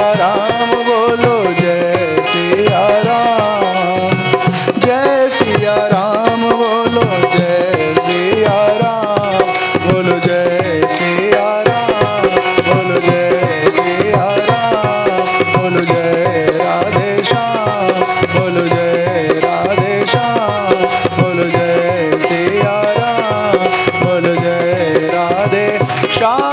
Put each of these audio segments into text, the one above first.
सिया राम बोलो जय सिया राम, जय सिया राम बोलो जय सिया राम, बोलो जय सिया राम, बोलो जय सिया राम, बोलो जय राधे श्याम, बोलो जय राधे श्याम, बोलो जय सिया राम, बोलो जय राधे श्याम।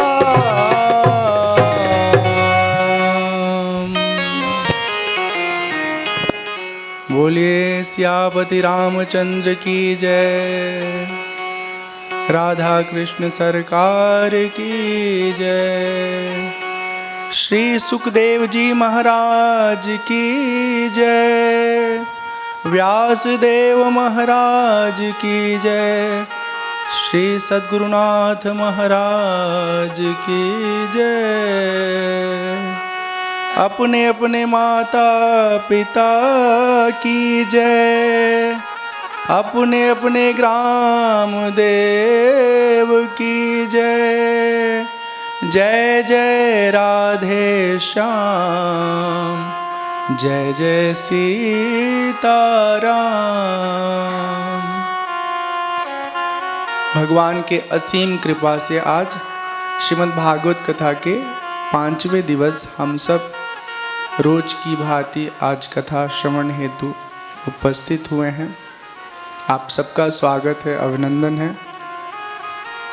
बोलिए सियापति रामचंद्र की जय, राधा कृष्ण सरकार की जय, श्री सुखदेव जी महाराज की जय, व्यासदेव महाराज की जय, श्री सद्गुरुनाथ महाराज की जय, अपने अपने माता पिता की जय, अपने अपने ग्राम देव की जय, जय जय राधे श्याम, जय जय सीताराम। भगवान के असीम कृपा से आज श्रीमद् भागवत कथा के 5वें दिवस हम सब रोज की भांति आज कथा श्रवण हेतु उपस्थित हुए हैं। आप सबका स्वागत है, अभिनंदन है।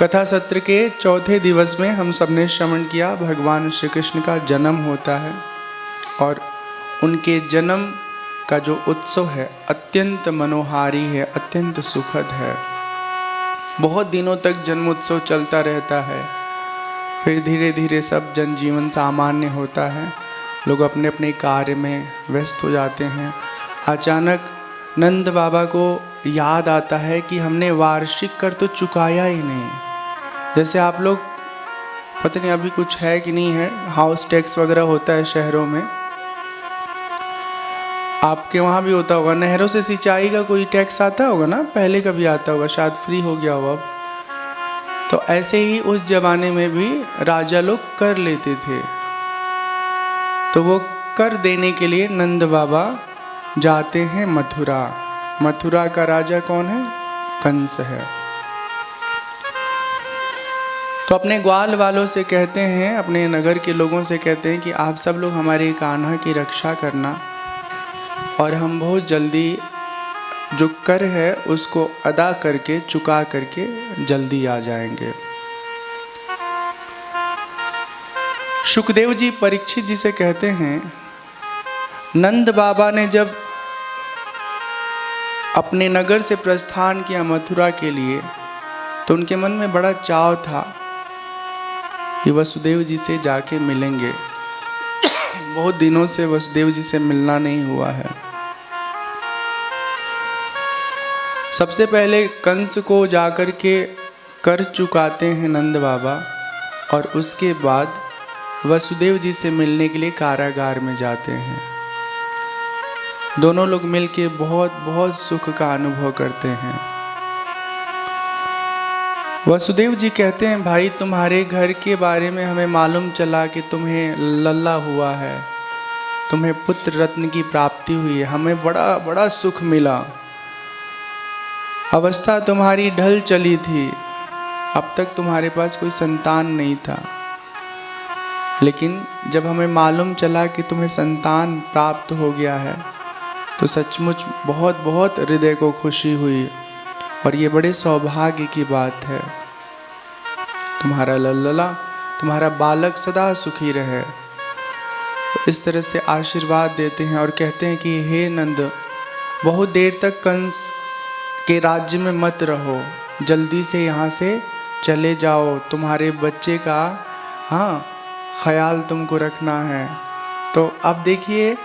कथा सत्र के चौथे दिवस में हम सब ने श्रवण किया भगवान श्री कृष्ण का जन्म होता है और उनके जन्म का जो उत्सव है अत्यंत मनोहारी है, अत्यंत सुखद है। बहुत दिनों तक जन्म उत्सव चलता रहता है, फिर धीरे धीरे सब जनजीवन सामान्य होता है, लोग अपने अपने कार्य में व्यस्त हो जाते हैं। अचानक नंद बाबा को याद आता है कि हमने वार्षिक कर तो चुकाया ही नहीं। जैसे आप लोग पता नहीं अभी कुछ है कि नहीं है, हाउस टैक्स वगैरह होता है शहरों में, आपके वहाँ भी होता होगा। नहरों से सिंचाई का कोई टैक्स आता होगा ना, पहले कभी आता होगा, शायद फ्री हो गया होगा। तो ऐसे ही उस जमाने में भी राजा लोग कर लेते थे, तो वो कर देने के लिए नंद बाबा जाते हैं मथुरा। मथुरा का राजा कौन है? कंस है। तो अपने ग्वाल वालों से कहते हैं, अपने नगर के लोगों से कहते हैं कि आप सब लोग हमारे कान्हा की रक्षा करना और हम बहुत जल्दी जो कर है उसको अदा करके चुका करके जल्दी आ जाएंगे। सुखदेव जी परीक्षित जी से कहते हैं, नंद बाबा ने जब अपने नगर से प्रस्थान किया मथुरा के लिए तो उनके मन में बड़ा चाव था कि वसुदेव जी से जाके मिलेंगे। बहुत दिनों से वसुदेव जी से मिलना नहीं हुआ है। सबसे पहले कंस को जाकर के कर चुकाते हैं नंद बाबा और उसके बाद वसुदेव जी से मिलने के लिए कारागार में जाते हैं। दोनों लोग मिलके बहुत बहुत सुख का अनुभव करते हैं। वसुदेव जी कहते हैं, भाई तुम्हारे घर के बारे में हमें मालूम चला कि तुम्हें लल्ला हुआ है, तुम्हें पुत्र रत्न की प्राप्ति हुई है, हमें बड़ा बड़ा सुख मिला। अवस्था तुम्हारी ढल चली थी, अब तक तुम्हारे पास कोई संतान नहीं था, लेकिन जब हमें मालूम चला कि तुम्हें संतान प्राप्त हो गया है तो सचमुच बहुत बहुत हृदय को खुशी हुई और ये बड़े सौभाग्य की बात है। तुम्हारा लल्ला, तुम्हारा बालक सदा सुखी रहे। इस तरह से आशीर्वाद देते हैं और कहते हैं कि हे नंद, बहुत देर तक कंस के राज्य में मत रहो, जल्दी से यहाँ से चले जाओ, तुम्हारे बच्चे का ख्याल तुमको रखना है। तो अब देखिए,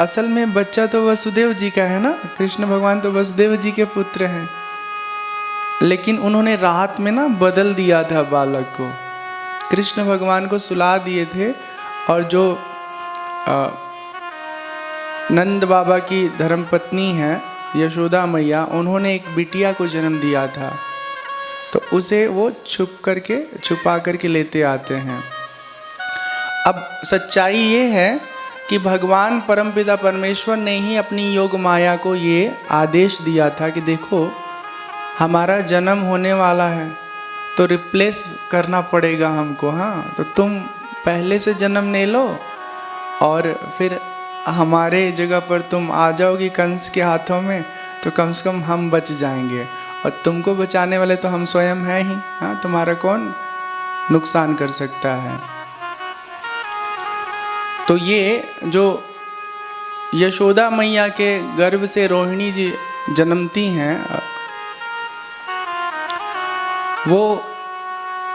असल में बच्चा तो वसुदेव जी का है ना, कृष्ण भगवान तो वसुदेव जी के पुत्र हैं, लेकिन उन्होंने रात में ना बदल दिया था बालक को। कृष्ण भगवान को सुला दिए थे और जो नंद बाबा की धर्मपत्नी है यशोदा मैया, उन्होंने एक बिटिया को जन्म दिया था, तो उसे वो छुपा करके लेते आते हैं। अब सच्चाई ये है कि भगवान परमपिता परमेश्वर ने ही अपनी योग माया को ये आदेश दिया था कि देखो हमारा जन्म होने वाला है तो रिप्लेस करना पड़ेगा हमको, हाँ, तो तुम पहले से जन्म ले लो और फिर हमारे जगह पर तुम आ जाओगी कंस के हाथों में, तो कम से कम हम बच जाएंगे और तुमको बचाने वाले तो हम स्वयं हैं ही, हाँ, तुम्हारा कौन नुकसान कर सकता है। तो ये जो यशोदा मैया के गर्भ से रोहिणी जी जन्मती हैं, वो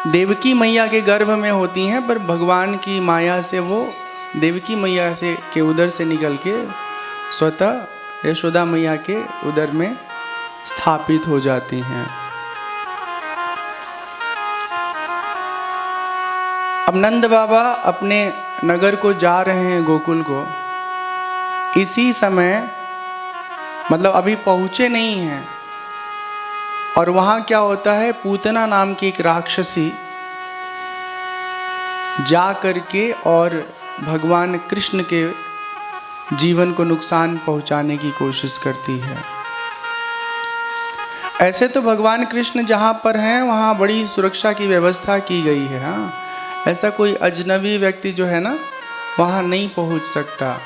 देवकी मैया के गर्भ में होती हैं, पर भगवान की माया से वो देवकी मैया से के उदर से निकल के स्वतः यशोदा मैया के उदर में स्थापित हो जाती हैं। अब नंद बाबा अपने नगर को जा रहे हैं, गोकुल को। इसी समय मतलब अभी पहुंचे नहीं हैं और वहाँ क्या होता है, पूतना नाम की एक राक्षसी जा करके और भगवान कृष्ण के जीवन को नुकसान पहुंचाने की कोशिश करती है। ऐसे तो भगवान कृष्ण जहाँ पर हैं वहाँ बड़ी सुरक्षा की व्यवस्था की गई है, हाँ, ऐसा कोई अजनबी व्यक्ति जो है ना वहाँ नहीं पहुँच सकता।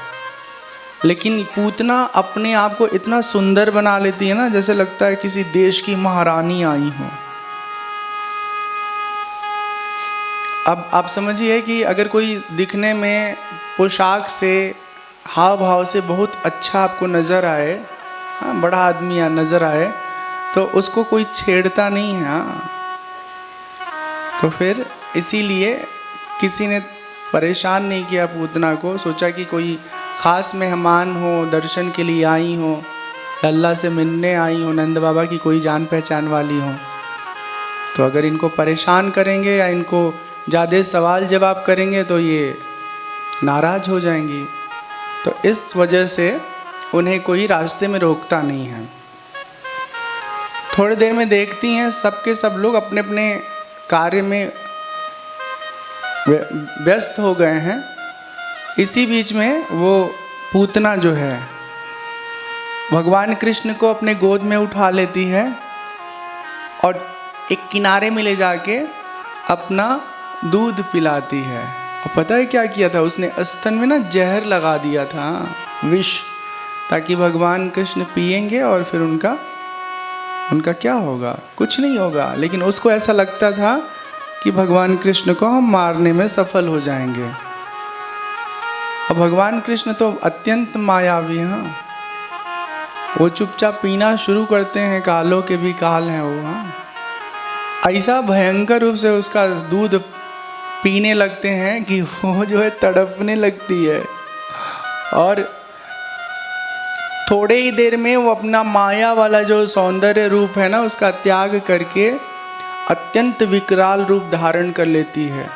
लेकिन पूतना अपने आप को इतना सुंदर बना लेती है ना, जैसे लगता है किसी देश की महारानी आई हो। अब आप समझिए कि अगर कोई दिखने में पोशाक से हाव भाव से बहुत अच्छा आपको नज़र आए, हाँ, बड़ा आदमी नज़र आए, तो उसको कोई छेड़ता नहीं है, हाँ। तो फिर इसीलिए किसी ने परेशान नहीं किया पूतना को, सोचा कि कोई ख़ास मेहमान हो, दर्शन के लिए आई हो, लल्ला से मिलने आई हो, नंद बाबा की कोई जान पहचान वाली हो, तो अगर इनको परेशान करेंगे या इनको ज़्यादा सवाल जवाब करेंगे तो ये नाराज़ हो जाएंगी। तो इस वजह से उन्हें कोई रास्ते में रोकता नहीं है। थोड़ी देर में देखती हैं सबके सब लोग अपने अपने कार्य में व्यस्त हो गए हैं। इसी बीच में वो पूतना जो है भगवान कृष्ण को अपने गोद में उठा लेती है और एक किनारे में ले जाके अपना दूध पिलाती है। और पता है क्या किया था उसने, स्तन में ना जहर लगा दिया था, विष, ताकि भगवान कृष्ण पिएंगे और फिर उनका क्या होगा, कुछ नहीं होगा। लेकिन उसको ऐसा लगता था कि भगवान कृष्ण को हम मारने में सफल हो जाएंगे। अब भगवान कृष्ण तो अत्यंत मायावी हैं, वो चुपचाप पीना शुरू करते हैं, कालों के भी काल हैं वो, हाँ। ऐसा भयंकर रूप से उसका दूध पीने लगते हैं कि वो जो है तड़पने लगती है और थोड़े ही देर में वो अपना माया वाला जो सौंदर्य रूप है ना उसका त्याग करके अत्यंत विकराल रूप धारण कर लेती है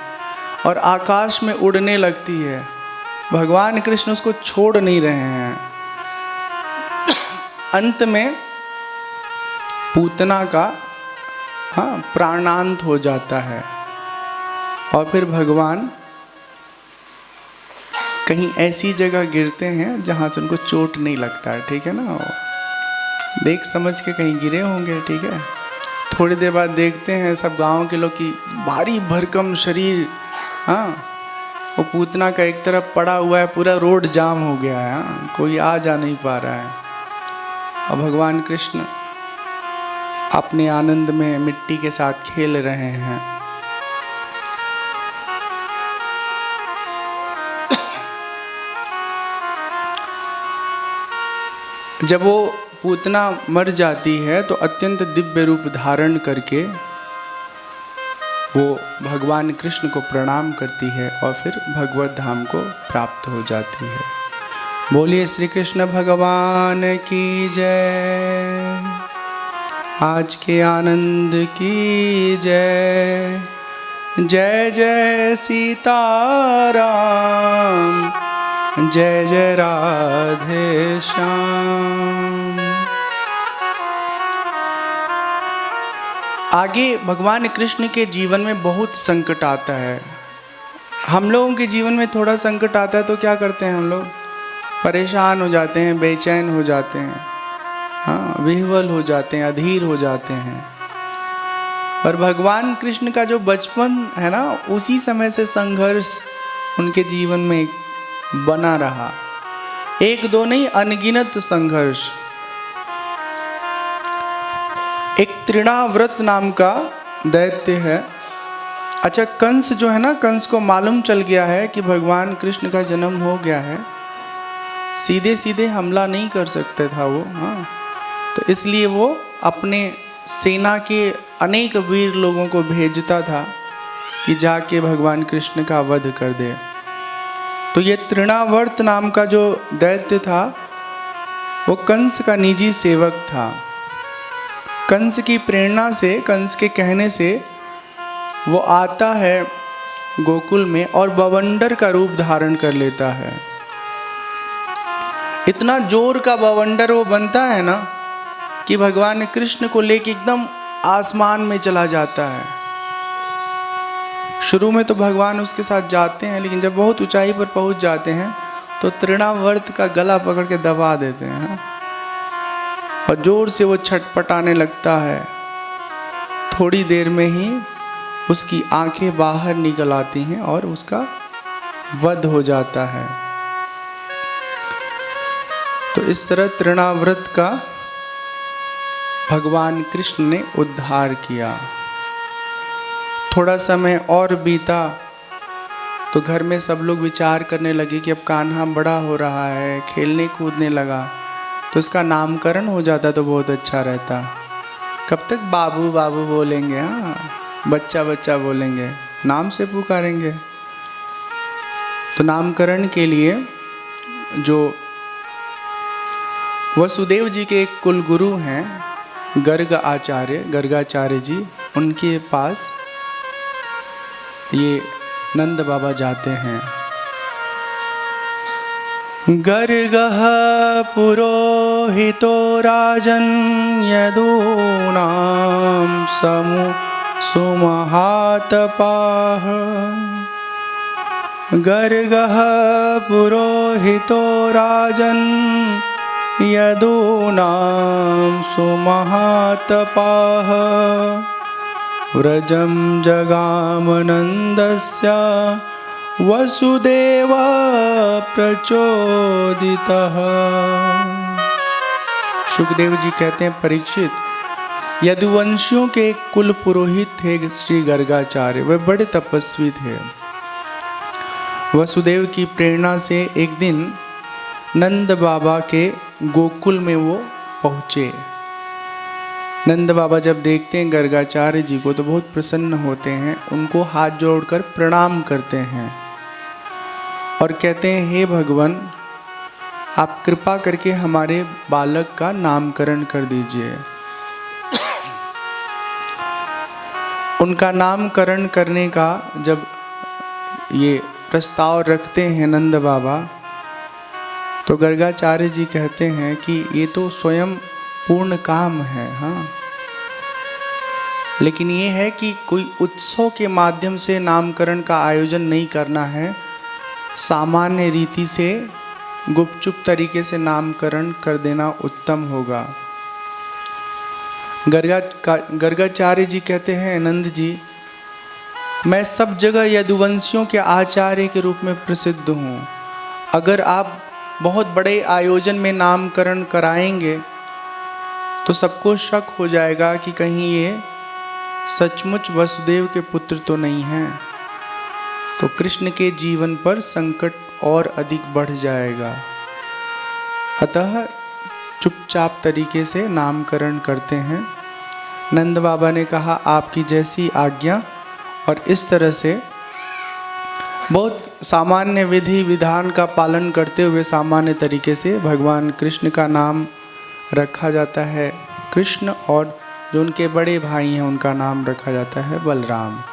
और आकाश में उड़ने लगती है। भगवान कृष्ण उसको छोड़ नहीं रहे हैं। अंत में पूतना का, हाँ, प्राणांत हो जाता है और फिर भगवान कहीं ऐसी जगह गिरते हैं जहाँ से उनको चोट नहीं लगता है, ठीक है ना, देख समझ के कहीं गिरे होंगे, ठीक है। थोड़ी देर बाद देखते हैं सब गांव के लोग की भारी भरकम शरीर, हाँ, वो पूतना का एक तरफ पड़ा हुआ है, पूरा रोड जाम हो गया है, हाँ, कोई आ जा नहीं पा रहा है। और भगवान कृष्ण अपने आनंद में मिट्टी के साथ खेल रहे हैं। जब वो पूतना मर जाती है तो अत्यंत दिव्य रूप धारण करके वो भगवान कृष्ण को प्रणाम करती है और फिर भगवत धाम को प्राप्त हो जाती है। बोलिए श्री कृष्ण भगवान की जय, आज के आनंद की जय, जय जय सीताराम, जय जय राधे श्याम। आगे भगवान कृष्ण के जीवन में बहुत संकट आता है, हम लोगों के जीवन में थोड़ा संकट आता है तो क्या करते हैं हम लोग? परेशान हो जाते हैं, बेचैन हो जाते हैं, हाँ, विह्वल हो जाते हैं, अधीर हो जाते हैं। पर भगवान कृष्ण का जो बचपन है ना, उसी समय से संघर्ष उनके जीवन में बना रहा। एक दो नहीं, अनगिनत संघर्ष। एक तृणाव्रत नाम का दैत्य है। अच्छा, कंस जो है ना, कंस को मालूम चल गया है कि भगवान कृष्ण का जन्म हो गया है। सीधे सीधे हमला नहीं कर सकते था वो, हाँ, तो इसलिए वो अपने सेना के अनेक वीर लोगों को भेजता था कि जाके भगवान कृष्ण का वध कर दे। तो ये तृणावर्त नाम का जो दैत्य था वो कंस का निजी सेवक था। कंस की प्रेरणा से, कंस के कहने से वो आता है गोकुल में और बवंडर का रूप धारण कर लेता है। इतना जोर का बवंडर वो बनता है ना कि भगवान कृष्ण को लेके एकदम आसमान में चला जाता है। शुरू में तो भगवान उसके साथ जाते हैं, लेकिन जब बहुत ऊंचाई पर पहुंच जाते हैं तो तृणावर्त का गला पकड़ के दबा देते हैं और जोर से वो छटपटाने लगता है। थोड़ी देर में ही उसकी आंखें बाहर निकल आती हैं और उसका वध हो जाता है। तो इस तरह तृणाव्रत का भगवान कृष्ण ने उद्धार किया। थोड़ा समय और बीता तो घर में सब लोग विचार करने लगे कि अब कान्हा बड़ा हो रहा है, खेलने कूदने लगा, तो इसका नामकरण हो जाता तो बहुत अच्छा रहता। कब तक बाबू बाबू बोलेंगे, हाँ, बच्चा बच्चा बोलेंगे, नाम से पुकारेंगे। तो नामकरण के लिए जो वसुदेव जी के एक कुलगुरु हैं गर्गाचार्य जी, उनके पास ये नंद बाबा जाते हैं। गर्गः पुरोहितो राजन् यदूनां सुमहातपाः। गर्गः पुरोहितो राजन् यदूनां सुमहातपाः। व्रजं जगामनन्दस्य वसुदेव प्रचोदितः। सुखदेव जी कहते हैं, परीक्षित, यदुवंशियों के कुल पुरोहित थे श्री गर्गाचार्य, वे बड़े तपस्वी थे। वसुदेव की प्रेरणा से एक दिन नंद बाबा के गोकुल में वो पहुँचे। नंद बाबा जब देखते हैं गर्गाचार्य जी को तो बहुत प्रसन्न होते हैं, उनको हाथ जोड़कर प्रणाम करते हैं और कहते हैं, हे भगवान, आप कृपा करके हमारे बालक का नामकरण कर दीजिए। उनका नामकरण करने का जब ये प्रस्ताव रखते हैं नंद बाबा, तो गर्गाचार्य जी कहते हैं कि ये तो स्वयं पूर्ण काम है, हाँ, लेकिन ये है कि कोई उत्सव के माध्यम से नामकरण का आयोजन नहीं करना है, सामान्य रीति से गुपचुप तरीके से नामकरण कर देना उत्तम होगा। गर्गाचार्य जी कहते हैं, नंद जी, मैं सब जगह यदुवंशियों के आचार्य के रूप में प्रसिद्ध हूँ। अगर आप बहुत बड़े आयोजन में नामकरण कराएंगे तो सबको शक हो जाएगा कि कहीं ये सचमुच वसुदेव के पुत्र तो नहीं हैं, तो कृष्ण के जीवन पर संकट और अधिक बढ़ जाएगा। अतः चुपचाप तरीके से नामकरण करते हैं। नंद बाबा ने कहा, आपकी जैसी आज्ञा। और इस तरह से बहुत सामान्य विधि विधान का पालन करते हुए सामान्य तरीके से भगवान कृष्ण का नाम रखा जाता है कृष्ण, और जो उनके बड़े भाई हैं उनका नाम रखा जाता है बलराम।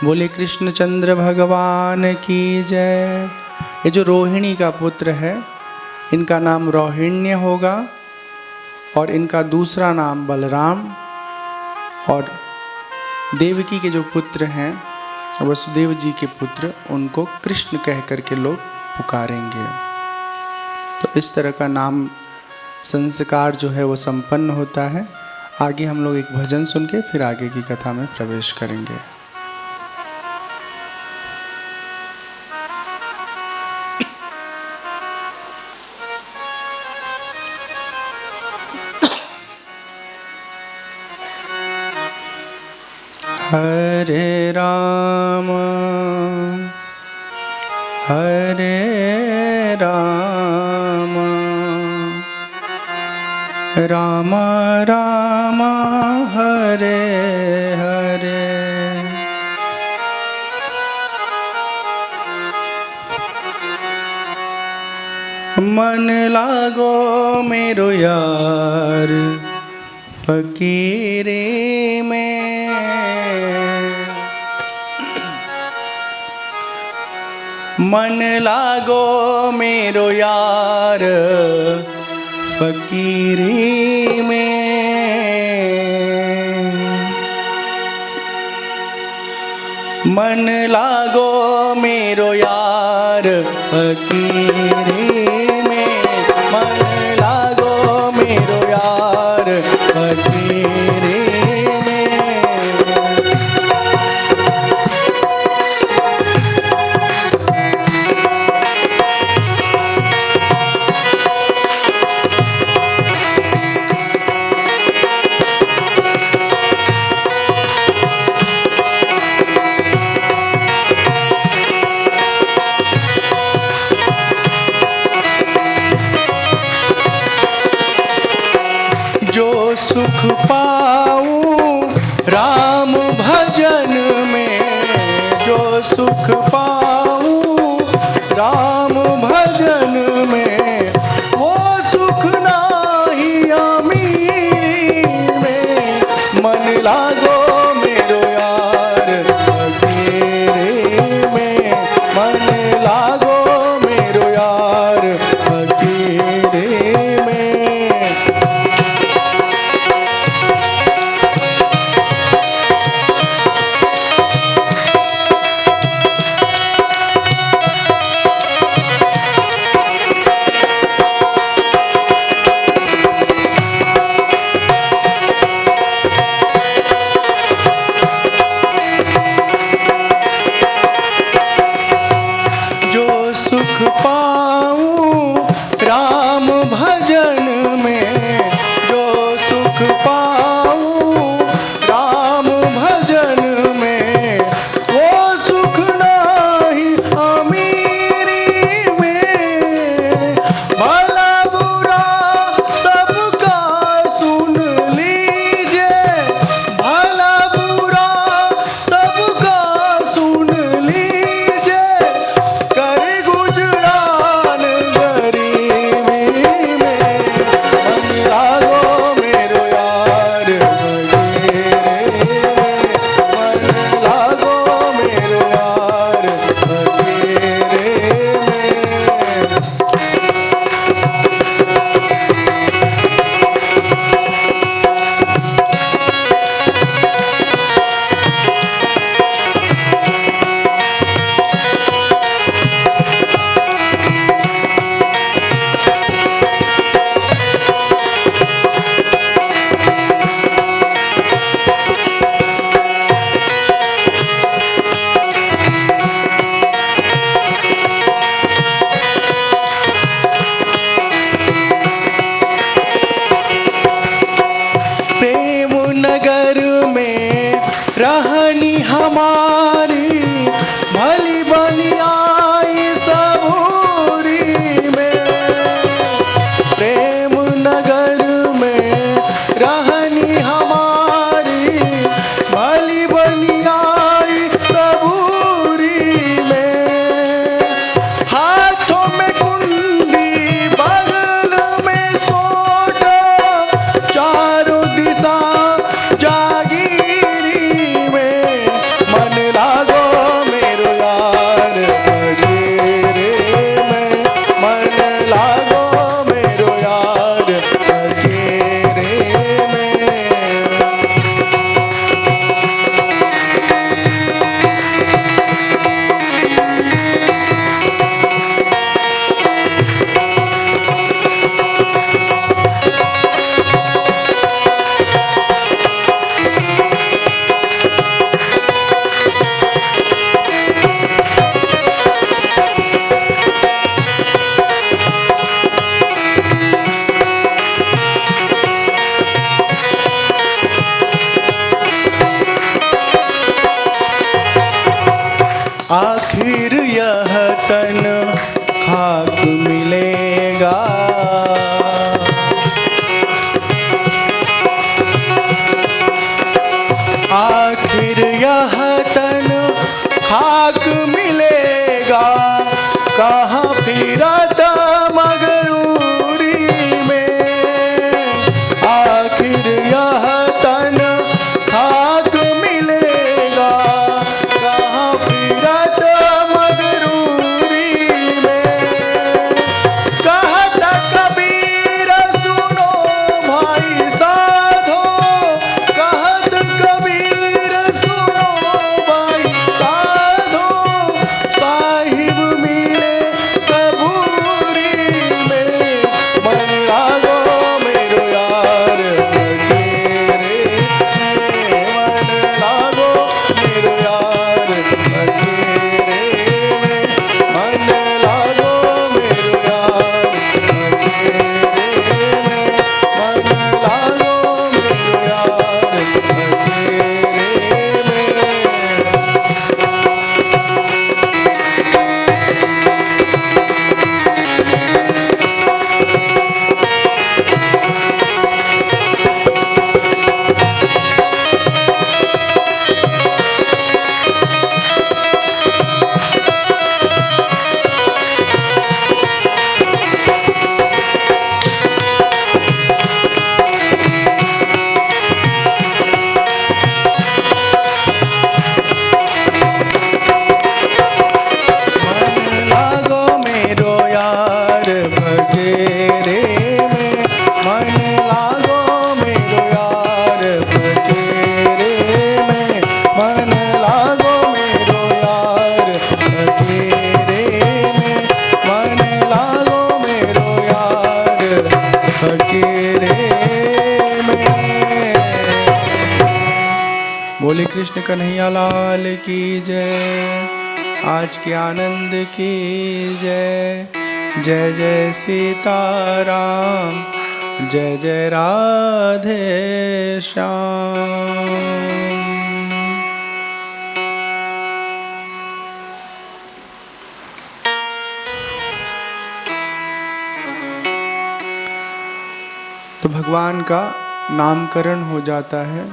बोले कृष्णचंद्र भगवान की जय। ये जो रोहिणी का पुत्र है, इनका नाम रोहिण्य होगा और इनका दूसरा नाम बलराम। और देवकी के जो पुत्र हैं वसुदेव जी के पुत्र उनको कृष्ण कह करके लोग पुकारेंगे। तो इस तरह का नाम संस्कार जो है वो संपन्न होता है। आगे हम लोग एक भजन सुन के फिर आगे की कथा में प्रवेश करेंगे। हरे राम राम राम हरे हरे। मन लागो मेरो यार फकीरी में, मन लागो मेरो यार फकीरी में। मन लागो मेरो यार फकीरी में, मन लागो मेरो यार फकीरी में। सुख पाऊं राम भजन में, जो सुख पाऊं राम भजन में, वो सुख नाही अमीरी में। मन लागो मेरो यार फकीरी में, मन लागो मेरो यार फकीरी में। अकेले में। बोले कृष्ण कन्हैया लाल की जय, आज के आनंद की जय। जय जय सीताराम, जय जय राधे श्याम। तो भगवान का नामकरण हो जाता है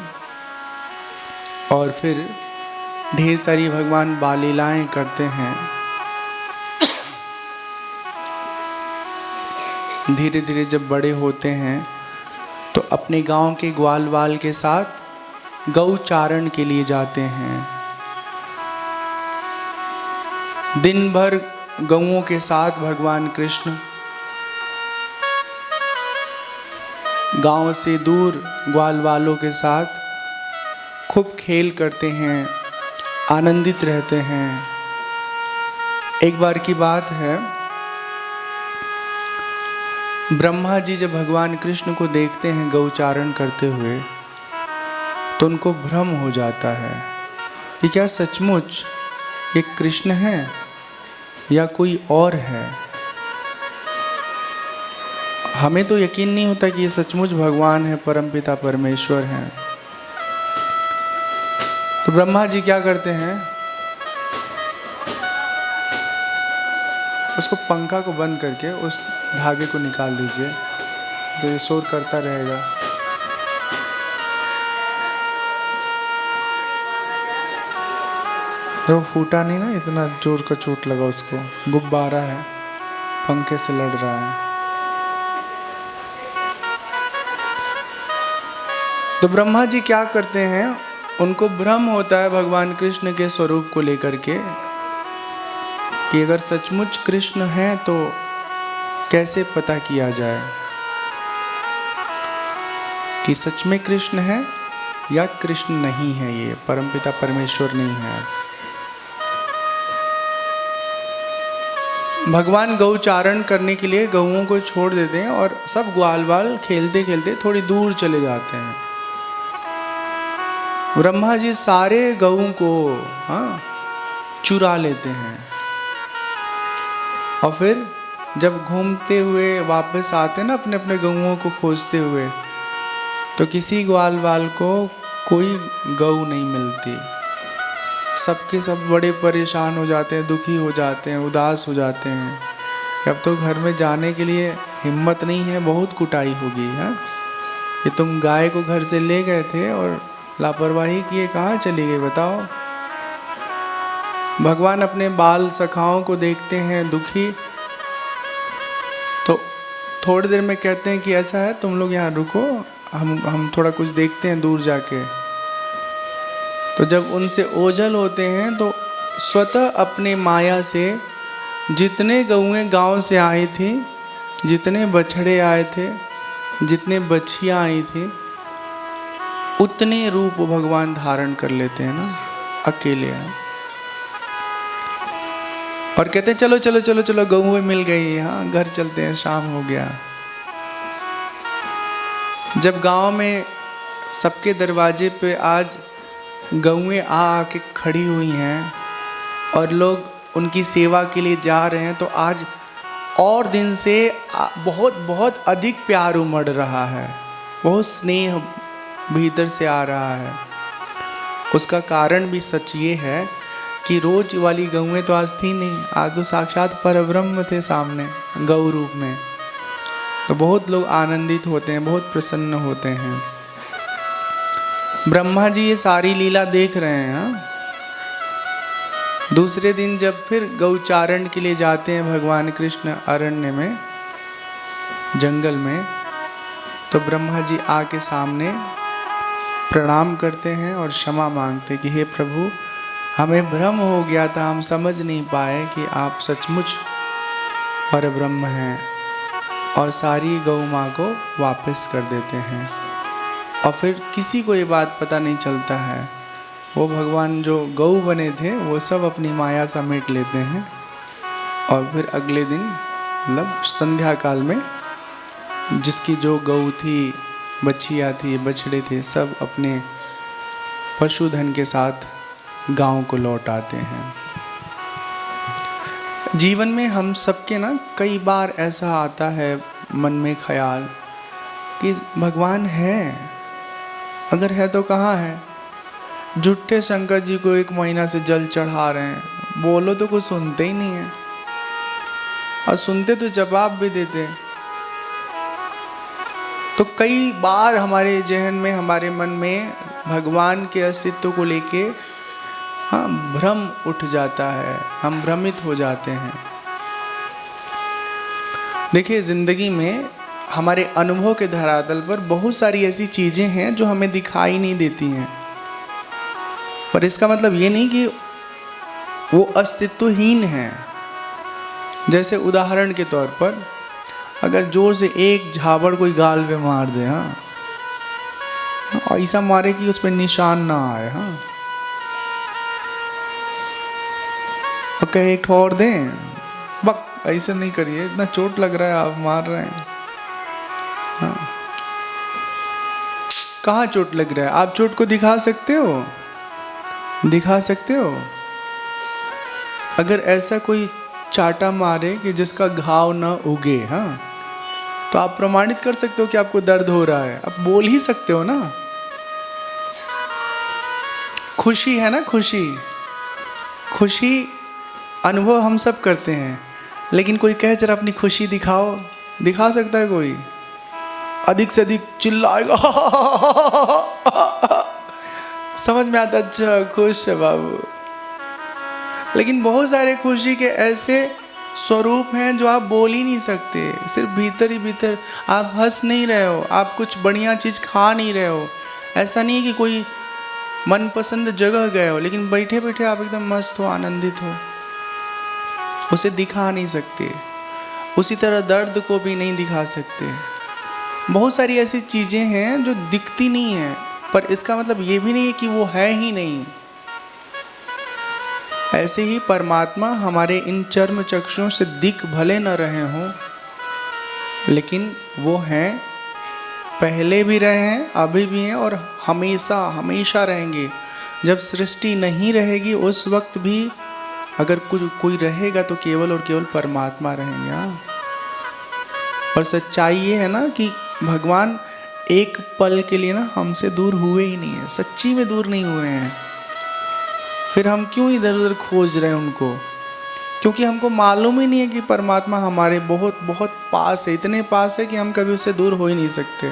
और फिर ढेर सारी भगवान बाल लीलाएं करते हैं। धीरे धीरे जब बड़े होते हैं तो अपने गांव के ग्वाल वाल के साथ गौचारण के लिए जाते हैं। दिन भर गौओं के साथ भगवान कृष्ण गांव से दूर ग्वाल वालों के साथ खूब खेल करते हैं, आनंदित रहते हैं। एक बार की बात है, ब्रह्मा जी जब भगवान कृष्ण को देखते हैं गौचारण करते हुए तो उनको भ्रम हो जाता है कि क्या सचमुच ये कृष्ण है या कोई और है। हमें तो यकीन नहीं होता कि ये सचमुच भगवान है, परमपिता परमेश्वर हैं। तो ब्रह्मा जी क्या करते हैं, उसको पंखा को बंद करके उस धागे को निकाल दीजिए तो ये शोर करता रहेगा। तो फूटा नहीं ना, इतना जोर का चोट लगा उसको, गुब्बारा है, पंखे से लड़ रहा है। तो ब्रह्मा जी क्या करते हैं, उनको भ्रम होता है भगवान कृष्ण के स्वरूप को लेकर के कि अगर सचमुच कृष्ण हैं तो कैसे पता किया जाए कि सच में कृष्ण है या कृष्ण नहीं है, ये परमपिता परमेश्वर नहीं है। भगवान गौचारण करने के लिए गौओं को छोड़ देते हैं और सब ग्वाल बाल खेलते खेलते थोड़ी दूर चले जाते हैं। ब्रह्मा जी सारे गऊ को चुरा लेते हैं और फिर जब घूमते हुए वापस आते ना अपने अपने गऊओं को खोजते हुए, तो किसी ग्वाल वाल को कोई गऊ नहीं मिलती। सबके सब बड़े परेशान हो जाते हैं, दुखी हो जाते हैं, उदास हो जाते हैं कि अब तो घर में जाने के लिए हिम्मत नहीं है, बहुत कुटाई होगी है कि तुम गाय को घर से ले गए थे और लापरवाही किए, कहाँ चली गई बताओ। भगवान अपने बाल सखाओं को देखते हैं दुखी, तो थोड़ी देर में कहते हैं कि ऐसा है तुम लोग यहाँ रुको, हम थोड़ा कुछ देखते हैं दूर जाके। तो जब उनसे ओझल होते हैं तो स्वतः अपने माया से जितने गौएं गांव से आई थी, जितने बछड़े आए थे, जितने बछियाँ आई थी, उतने रूप भगवान धारण कर लेते हैं ना अकेले हैं। और कहते हैं चलो चलो चलो चलो गौएं मिल गई, हाँ घर चलते हैं, शाम हो गया। जब गांव में सबके दरवाजे पे आज गौएं आके खड़ी हुई हैं और लोग उनकी सेवा के लिए जा रहे हैं, तो आज और दिन से बहुत बहुत अधिक प्यार उमड़ रहा है, बहुत स्नेह भीतर से आ रहा है। उसका कारण भी सच ये है कि रोज वाली गौएं तो आज थी नहीं, आज तो साक्षात परब्रह्म थे सामने गौ रूप में। तो बहुत लोग आनंदित होते हैं, बहुत प्रसन्न होते हैं। ब्रह्मा जी ये सारी लीला देख रहे हैं। दूसरे दिन जब फिर गौचारण के लिए जाते हैं भगवान कृष्ण अरण्य में, जंगल में, तो ब्रह्मा जी आके सामने प्रणाम करते हैं और क्षमा मांगते कि हे प्रभु, हमें भ्रम हो गया था, हम समझ नहीं पाए कि आप सचमुच परब्रह्म हैं, और सारी गौ माँ को वापस कर देते हैं। और फिर किसी को ये बात पता नहीं चलता है, वो भगवान जो गौ बने थे वो सब अपनी माया समेट लेते हैं और फिर अगले दिन मतलब संध्या काल में जिसकी जो गऊ थी, बछिया थी, बछड़े थे, सब अपने पशुधन के साथ गांव को लौट आते हैं। जीवन में हम सबके ना कई बार ऐसा आता है मन में ख्याल कि भगवान है, अगर है तो कहाँ है। झूठे शंकर जी को 1 महीना से जल चढ़ा रहे हैं, बोलो तो कुछ सुनते ही नहीं है, और सुनते तो जवाब भी देते। तो कई बार हमारे जहन में, हमारे मन में भगवान के अस्तित्व को लेके भ्रम उठ जाता है, हम भ्रमित हो जाते हैं। देखिए, जिंदगी में हमारे अनुभव के धरातल पर बहुत सारी ऐसी चीजें हैं जो हमें दिखाई नहीं देती हैं, पर इसका मतलब ये नहीं कि वो अस्तित्वहीन है। जैसे उदाहरण के तौर पर, अगर जोर से एक झापड़ कोई गाल पे मार दे, ऐसा मारे कि उस पर निशान ना आए, और कहे एक ठोर दें, बक ऐसे नहीं करिए, इतना चोट लग रहा है, आप मार रहे हैं। कहाँ चोट लग रहा है? आप चोट को दिखा सकते हो? दिखा सकते हो? अगर ऐसा कोई चाटा मारे कि जिसका घाव ना उगे, तो आप प्रमाणित कर सकते हो कि आपको दर्द हो रहा है, आप बोल ही सकते हो ना। खुशी है ना, खुशी, खुशी अनुभव हम सब करते हैं, लेकिन कोई कहे जरा अपनी खुशी दिखाओ, दिखा सकता है कोई? अधिक से अधिक चिल्लाएगा, समझ में आता, अच्छा खुश है बाबू। लेकिन बहुत सारे खुशी के ऐसे स्वरूप हैं जो आप बोल ही नहीं सकते, सिर्फ भीतर ही भीतर। आप हंस नहीं रहे हो, आप कुछ बढ़िया चीज खा नहीं रहे हो, ऐसा नहीं है कि कोई मनपसंद जगह गए हो, लेकिन बैठे बैठे आप एकदम मस्त हो, आनंदित हो, उसे दिखा नहीं सकते। उसी तरह दर्द को भी नहीं दिखा सकते। बहुत सारी ऐसी चीजें हैं जो दिखती नहीं है, पर इसका मतलब ये भी नहीं है कि वो है ही नहीं। ऐसे ही परमात्मा हमारे इन चर्म चक्षुओं से दिख भले न रहे हों, लेकिन वो हैं, पहले भी रहे हैं, अभी भी हैं, और हमेशा हमेशा रहेंगे। जब सृष्टि नहीं रहेगी उस वक्त भी अगर कोई रहेगा तो केवल और केवल परमात्मा रहेंगे। और सच्चाई ये है ना कि भगवान एक पल के लिए ना हमसे दूर हुए ही नहीं है, सच्ची में दूर नहीं हुए हैं। फिर हम क्यों इधर उधर खोज रहे हैं उनको? क्योंकि हमको मालूम ही नहीं है कि परमात्मा हमारे बहुत बहुत पास है, इतने पास है कि हम कभी उससे दूर हो ही नहीं सकते।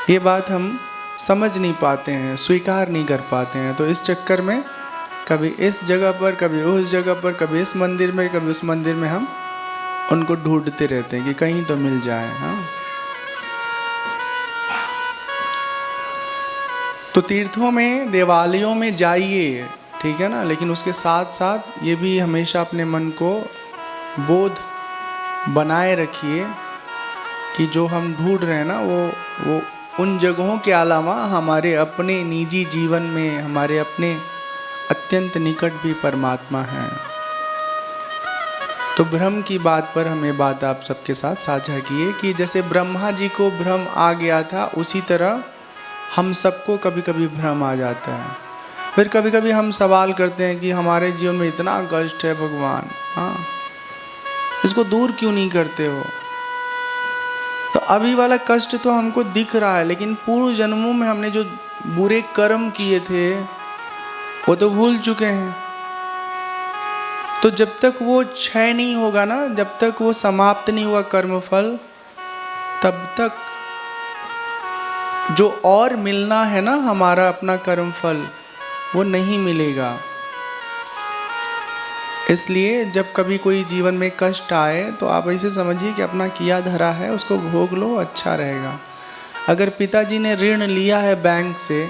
ये बात हम समझ नहीं पाते हैं, स्वीकार नहीं कर पाते हैं। तो इस चक्कर में कभी इस जगह पर, कभी उस जगह पर, कभी इस मंदिर में, कभी उस मंदिर में हम उनको ढूंढते रहते हैं कि कहीं तो मिल जाए। तो तीर्थों में, देवालयों में जाइए, ठीक है ना, लेकिन उसके साथ साथ ये भी हमेशा अपने मन को बोध बनाए रखिए कि जो हम ढूंढ रहे हैं ना, वो उन जगहों के अलावा हमारे अपने निजी जीवन में, हमारे अपने अत्यंत निकट भी परमात्मा है। तो भ्रम की बात पर हमें बात आप सबके साथ साझा किए कि जैसे ब्रह्मा जी को भ्रम आ गया था, उसी तरह हम सबको कभी कभी भ्रम आ जाता है। फिर कभी कभी हम सवाल करते हैं कि हमारे जीवन में इतना कष्ट है भगवान, इसको दूर क्यों नहीं करते हो? तो अभी वाला कष्ट तो हमको दिख रहा है, लेकिन पूर्व जन्मों में हमने जो बुरे कर्म किए थे वो तो भूल चुके हैं। तो जब तक वो क्षय नहीं होगा ना, जब तक वो समाप्त नहीं हुआ कर्मफल, तब तक जो और मिलना है ना हमारा अपना कर्मफल, वो नहीं मिलेगा। इसलिए जब कभी कोई जीवन में कष्ट आए तो आप ऐसे समझिए कि अपना किया धरा है, उसको भोग लो, अच्छा रहेगा। अगर पिताजी ने ऋण लिया है बैंक से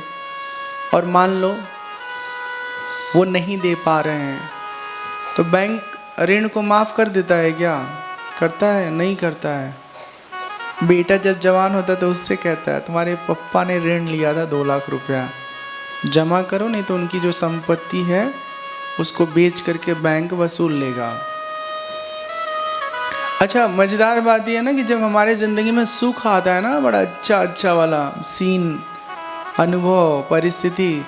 और मान लो वो नहीं दे पा रहे हैं, तो बैंक ऋण को माफ़ कर देता है क्या? करता है? नहीं करता है। बेटा जब जवान होता है तो उससे कहता है तुम्हारे पप्पा ने ऋण लिया था 2 लाख रुपया, जमा करो, नहीं तो उनकी जो संपत्ति है उसको बेच करके बैंक वसूल लेगा। अच्छा, मज़ेदार बात यह है ना कि जब हमारे ज़िंदगी में सुख आता है ना, बड़ा अच्छा वाला सीन, अनुभव, परिस्थिति,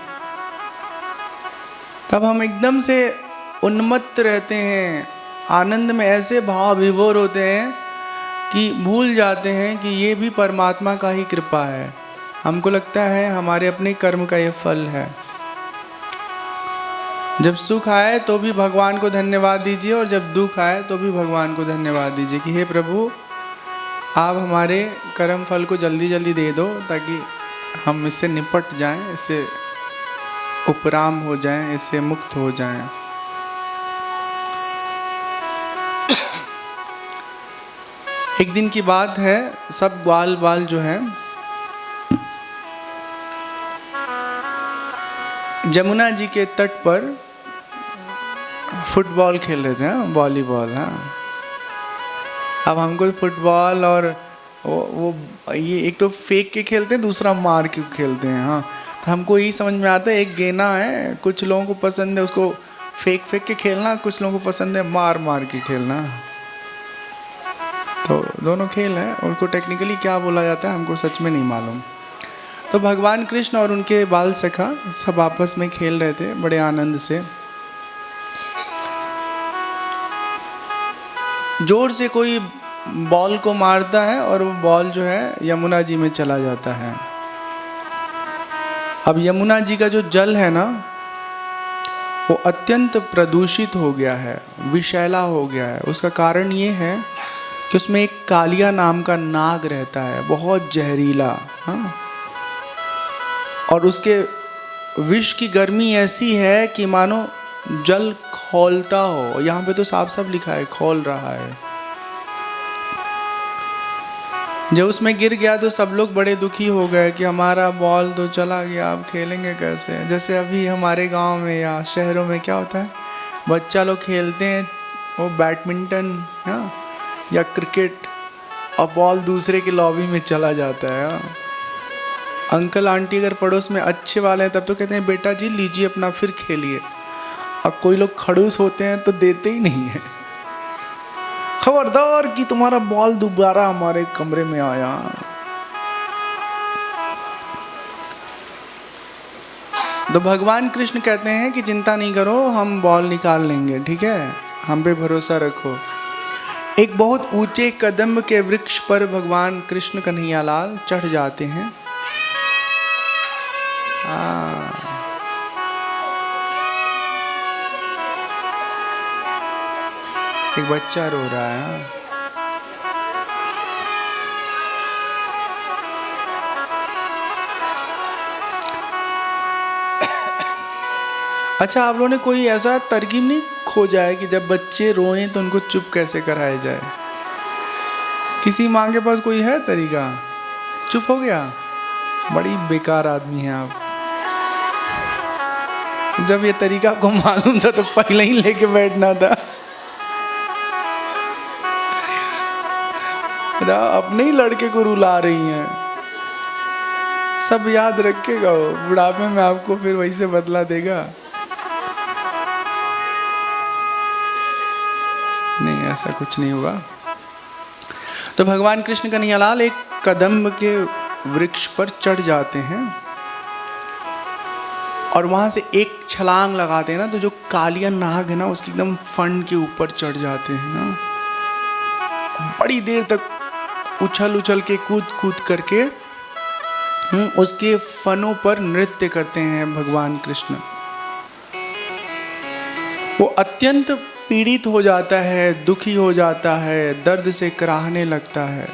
तब हम एकदम से उन्मत्त रहते हैं, आनंद में ऐसे भाव विभोर होते हैं कि भूल जाते हैं कि ये भी परमात्मा का ही कृपा है। हमको लगता है हमारे अपने कर्म का ये फल है। जब सुख आए तो भी भगवान को धन्यवाद दीजिए, और जब दुख आए तो भी भगवान को धन्यवाद दीजिए कि हे प्रभु, आप हमारे कर्म फल को जल्दी जल्दी दे दो, ताकि हम इससे निपट जाएं, इससे उपराम हो जाएं, इससे मुक्त हो जाएं। एक दिन की बात है, सब ग्वाल बाल जो हैं जमुना जी के तट पर फुटबॉल खेल रहे थे, वॉलीबॉल। हाँ, अब हमको फुटबॉल और वो ये एक तो फेंक के खेलते हैं, दूसरा मार के खेलते हैं। हाँ, तो हमको यही समझ में आता है, एक गेना है, कुछ लोगों को पसंद है उसको फेंक फेंक के खेलना, कुछ लोगों को पसंद है मार मार के खेलना। तो दोनों खेल हैं, उनको टेक्निकली क्या बोला जाता है हमको सच में नहीं मालूम। तो भगवान कृष्ण और उनके बाल सखा सब आपस में खेल रहे थे बड़े आनंद से। जोर से कोई बॉल को मारता है और वो बॉल जो है यमुना जी में चला जाता है। अब यमुना जी का जो जल है ना, वो अत्यंत प्रदूषित हो गया है, विषैला हो गया है। उसका कारण ये है कि उसमें एक कालिया नाम का नाग रहता है, बहुत जहरीला। हाँ, और उसके विष की गर्मी ऐसी है कि मानो जल खौलता हो। यहाँ पे तो साफ साफ लिखा है खौल रहा है। जब उसमें गिर गया तो सब लोग बड़े दुखी हो गए कि हमारा बॉल तो चला गया, अब खेलेंगे कैसे। जैसे अभी हमारे गांव में या शहरों में क्या होता है, बच्चा लोग खेलते हैं वो बैडमिंटन या क्रिकेट, और बॉल दूसरे के लॉबी में चला जाता है। अंकल आंटी अगर पड़ोस में अच्छे वाले हैं तब तो कहते हैं बेटा जी लीजिए अपना फिर खेलिए। और कोई लोग खड़ूस होते हैं तो देते ही नहीं है, खबरदार कि तुम्हारा बॉल दोबारा हमारे कमरे में आया। तो भगवान कृष्ण कहते हैं कि चिंता नहीं करो, हम बॉल निकाल लेंगे, ठीक है, हम पे भरोसा रखो। एक बहुत ऊंचे कदम्ब के वृक्ष पर भगवान कृष्ण कन्हैयालाल चढ़ जाते हैं। एक बच्चा रो रहा है। अच्छा, आप लोगों ने कोई ऐसा तरकीब नहीं खोजा है कि जब बच्चे रोएं तो उनको चुप कैसे कराया जाए? किसी माँ के पास कोई है तरीका? चुप हो गया, बड़ी बेकार आदमी है आप। जब ये तरीका आपको मालूम था तो पहले ही लेके बैठना था। अपने ही लड़के को रुला रही हैं। सब याद रखेगा, वो बुढ़ापे में आपको फिर वैसे बदला देगा। नहीं, ऐसा कुछ नहीं होगा। तो भगवान कृष्ण कन्हैयालाल एक कदम्ब के वृक्ष पर चढ़ जाते हैं और वहां से एक छलांग लगाते हैं ना, तो जो कालिया नाग है ना उसकी एकदम फन के ऊपर चढ़ जाते हैं ना। बड़ी देर तक उछल उछल के कूद कूद करके उसके फनों पर नृत्य करते हैं भगवान कृष्ण। वो अत्यंत पीड़ित हो जाता है, दुखी हो जाता है, दर्द से कराहने लगता है।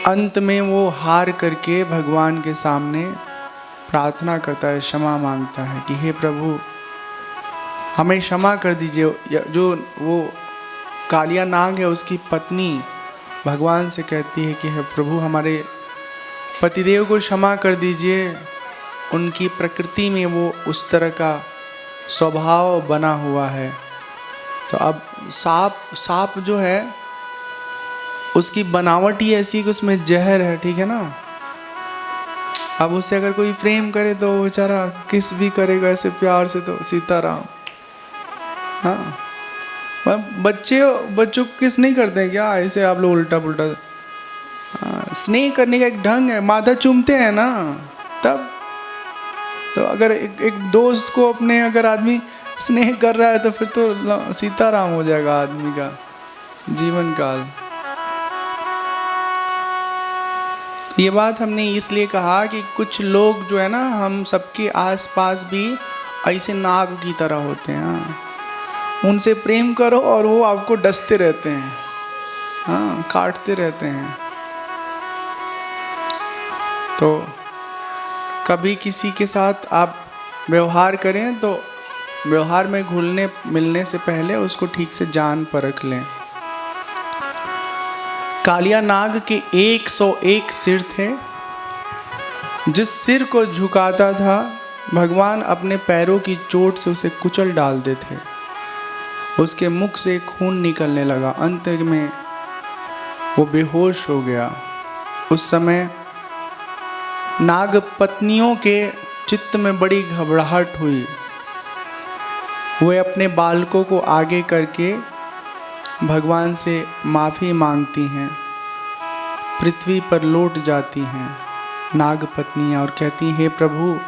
अंत में वो हार करके भगवान के सामने प्रार्थना करता है, क्षमा मांगता है कि हे प्रभु हमें क्षमा कर दीजिए। जो वो कालिया नाग है उसकी पत्नी भगवान से कहती है कि हे प्रभु हमारे पतिदेव को क्षमा कर दीजिए, उनकी प्रकृति में वो उस तरह का स्वभाव बना हुआ है। तो अब सांप जो है उसकी बनावट ही ऐसी कि उसमें जहर है, ठीक है ना। अब उससे अगर कोई प्रेम करे तो बेचारा किस भी करेगा ऐसे प्यार से, तो सीताराम हाँ, बच्चों को किस नहीं करते हैं क्या ऐसे आप लोग उल्टा पुल्टा? हाँ, स्नेह करने का एक ढंग है, माथा चूमते हैं ना तब। तो अगर एक दोस्त को अपने अगर आदमी स्नेह कर रहा है तो फिर तो सीताराम हो जाएगा आदमी का जीवन काल। ये बात हमने इसलिए कहा कि कुछ लोग जो है ना, हम सबके आसपास भी ऐसे नाग की तरह होते हैं। हाँ, उनसे प्रेम करो और वो आपको डसते रहते हैं, हाँ, काटते रहते हैं। तो कभी किसी के साथ आप व्यवहार करें तो व्यवहार में घुलने मिलने से पहले उसको ठीक से जान परख लें। कालिया नाग के 101 सिर थे। जिस सिर को झुकाता था भगवान अपने पैरों की चोट से उसे कुचल डालते थे। उसके मुख से खून निकलने लगा, अंत में वो बेहोश हो गया। उस समय नाग पत्नियों के चित्त में बड़ी घबराहट हुई। वे अपने बालकों को आगे करके भगवान से माफ़ी मांगती हैं, पृथ्वी पर लौट जाती हैं नाग पत्नियाँ और कहती हैं, हे प्रभु,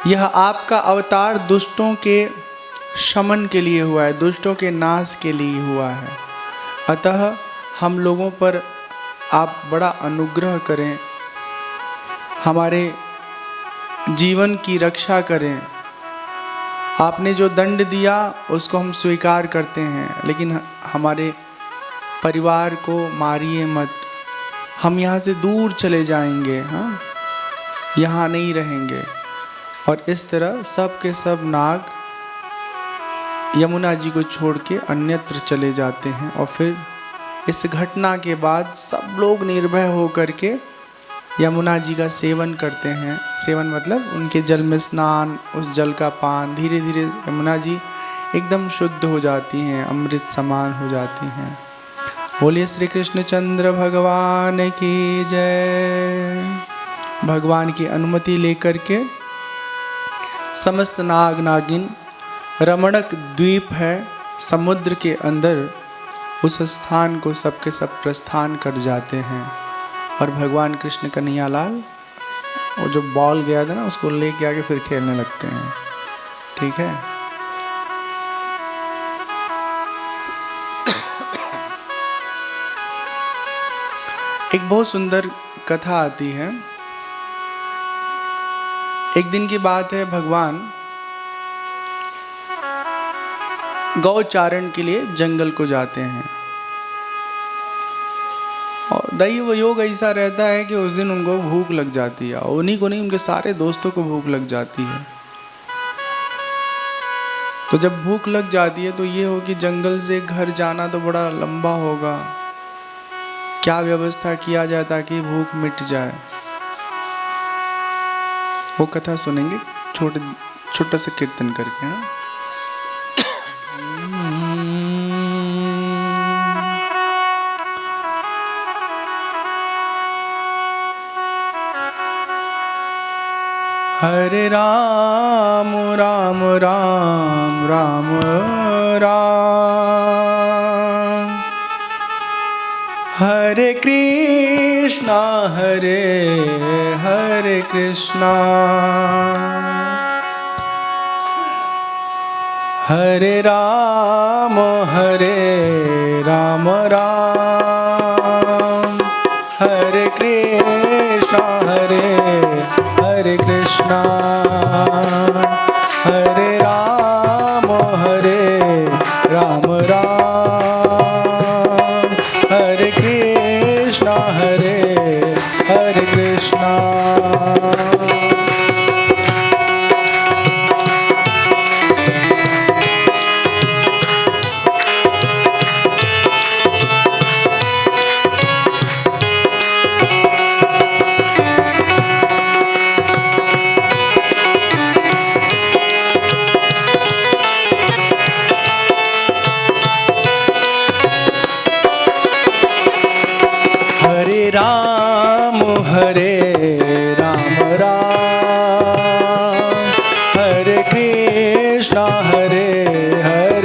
यह आपका अवतार दुष्टों के शमन के लिए हुआ है, दुष्टों के नाश के लिए हुआ है। अतः हम लोगों पर आप बड़ा अनुग्रह करें, हमारे जीवन की रक्षा करें। आपने जो दंड दिया उसको हम स्वीकार करते हैं, लेकिन हमारे परिवार को मारिए मत, हम यहाँ से दूर चले जाएंगे, हाँ, यहाँ नहीं रहेंगे। और इस तरह सब के सब नाग यमुना जी को छोड़ के अन्यत्र चले जाते हैं। और फिर इस घटना के बाद सब लोग निर्भय होकर के यमुना जी का सेवन करते हैं। सेवन मतलब उनके जल में स्नान, उस जल का पान। धीरे धीरे यमुना जी एकदम शुद्ध हो जाती हैं, अमृत समान हो जाती हैं। बोलिए श्री कृष्णचंद्र भगवान की जय। भगवान की अनुमति लेकर के समस्त नाग नागिन रमणक द्वीप है समुद्र के अंदर, उस स्थान को सबके सब प्रस्थान कर जाते हैं। और भगवान कृष्ण कन्हैया लाल वो जो बॉल गया था ना उसको लेके आके फिर खेलने लगते हैं। ठीक है, एक बहुत सुंदर कथा आती है। एक दिन की बात है, भगवान गौचारण के लिए जंगल को जाते हैं। और दैव योग ऐसा रहता है कि उस दिन उनको भूख लग जाती है, और उन्हीं को नहीं, उनके सारे दोस्तों को भूख लग जाती है। तो जब भूख लग जाती है तो ये हो कि जंगल से घर जाना तो बड़ा लंबा होगा, क्या व्यवस्था किया जाए ताकि भूख मिट जाए। वो कथा सुनेंगे छोटा सा कीर्तन करके। हाँ, हरे राम राम राम राम राम, हरे कृष्णा हरे हरे कृष्णा, हरे राम राम, हरे कृष्णा हरे हरे कृष्णा, हरे राम राम राम, हरे कृष्णा हरे हरे कृष्णा। राम राम, हरे कृष्णा हरे हरे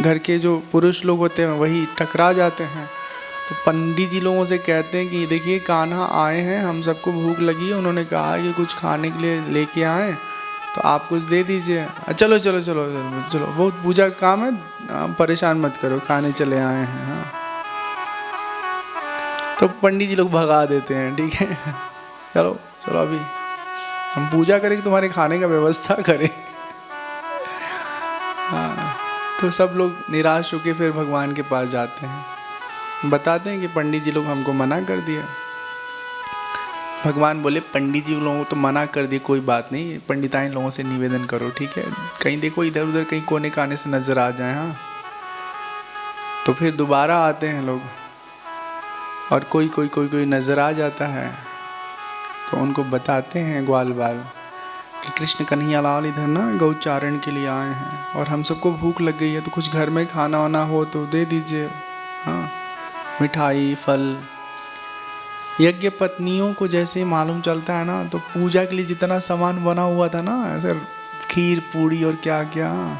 घर के जो पुरुष लोग होते हैं वही टकरा जाते हैं। तो पंडित जी लोगों से कहते हैं कि देखिए कान्हा आए हैं, हम सबको भूख लगी है, उन्होंने कहा कि कुछ खाने के लिए लेके आए, तो आप कुछ दे दीजिए। चलो चलो चलो चलो चलो, बहुत पूजा का काम है, आप परेशान मत करो, खाने चले आए हैं। हाँ, तो पंडित जी लोग भगा देते हैं, ठीक है चलो चलो अभी हम पूजा करें कि तुम्हारे खाने का व्यवस्था करें। हाँ, तो सब लोग निराश होकर फिर भगवान के पास जाते हैं, बताते हैं कि पंडित जी लोग हमको मना कर दिया। भगवान बोले पंडित जी लोगों को तो मना कर दिए, कोई बात नहीं, पंडिताइन लोगों से निवेदन करो, ठीक है, कहीं देखो इधर उधर कहीं कोने काने से नजर आ जाए। हाँ, तो फिर दोबारा आते हैं लोग, और कोई कोई कोई कोई नजर आ जाता है, तो उनको बताते हैं ग्वाल बाल कि कृष्ण कन्हैया लाल इधर ना गौचारण के लिए आए हैं, और हम सबको भूख लग गई है, तो कुछ घर में खाना वाना हो तो दे दीजिए। हाँ, मिठाई फल। यज्ञ पत्नियों को जैसे मालूम चलता है ना, तो पूजा के लिए जितना सामान बना हुआ था ना, ऐसे खीर पूड़ी और क्या क्या,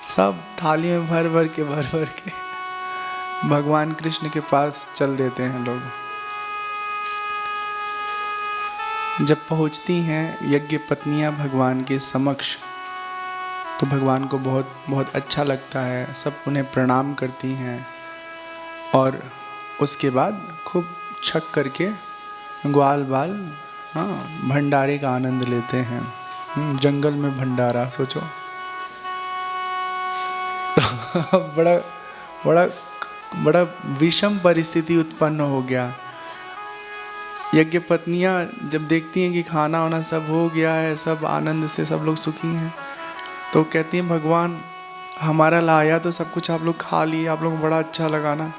सब थाली में भर भर के भगवान कृष्ण के पास चल देते हैं लोग। जब पहुंचती हैं यज्ञ पत्नियां भगवान के समक्ष, तो भगवान को बहुत बहुत अच्छा लगता है, सब उन्हें प्रणाम करती हैं, और उसके बाद खूब छक करके ग्वाल बाल भंडारे का आनंद लेते हैं। जंगल में भंडारा, सोचो। तो बड़ा बड़ा बड़ा विषम परिस्थिति उत्पन्न हो गया। यज्ञ पत्नियां जब देखती हैं कि खाना वाना सब हो गया है, सब आनंद से सब लोग सुखी हैं, तो कहती हैं भगवान हमारा लाया तो सब कुछ आप लोग खा लिए, आप लोग को बड़ा अच्छा लगा ना,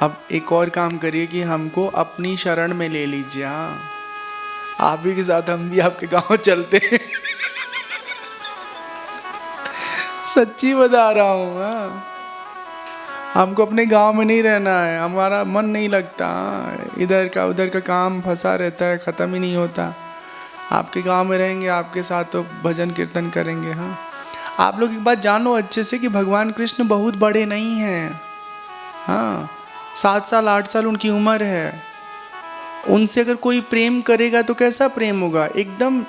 अब एक और काम करिए कि हमको अपनी शरण में ले लीजिए। हाँ, आप ही के साथ हम भी आपके गांव चलते हैं। सच्ची बता रहा हूँ। हाँ, हमको अपने गांव में नहीं रहना है, हमारा मन नहीं लगता, इधर का उधर का काम फंसा रहता है, ख़त्म ही नहीं होता। आपके गांव में रहेंगे, आपके साथ तो भजन कीर्तन करेंगे। हाँ, आप लोग एक बात जानो अच्छे से कि भगवान कृष्ण बहुत बड़े नहीं हैं। हाँ, 7 साल 8 साल उनकी उम्र है। उनसे अगर कोई प्रेम करेगा तो कैसा प्रेम होगा, एकदम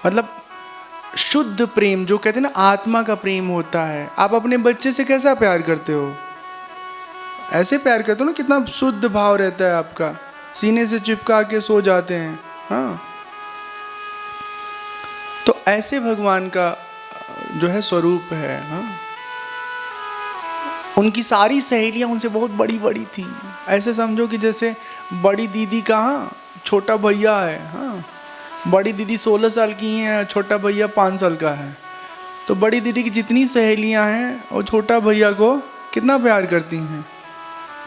मतलब शुद्ध प्रेम, जो कहते हैं ना आत्मा का प्रेम होता है। आप अपने बच्चे से कैसा प्यार करते हो, ऐसे प्यार करते हो ना, कितना शुद्ध भाव रहता है आपका, सीने से चिपका के सो जाते हैं। हाँ, तो ऐसे भगवान का जो है स्वरूप है। हाँ, उनकी सारी सहेलियां उनसे बहुत बड़ी बड़ी थी। ऐसे समझो कि जैसे बड़ी दीदी का छोटा भैया है। हाँ, बड़ी दीदी 16 साल की हैं, छोटा भैया 5 साल का है। तो बड़ी दीदी की जितनी सहेलियां हैं, और छोटा भैया को कितना प्यार करती हैं।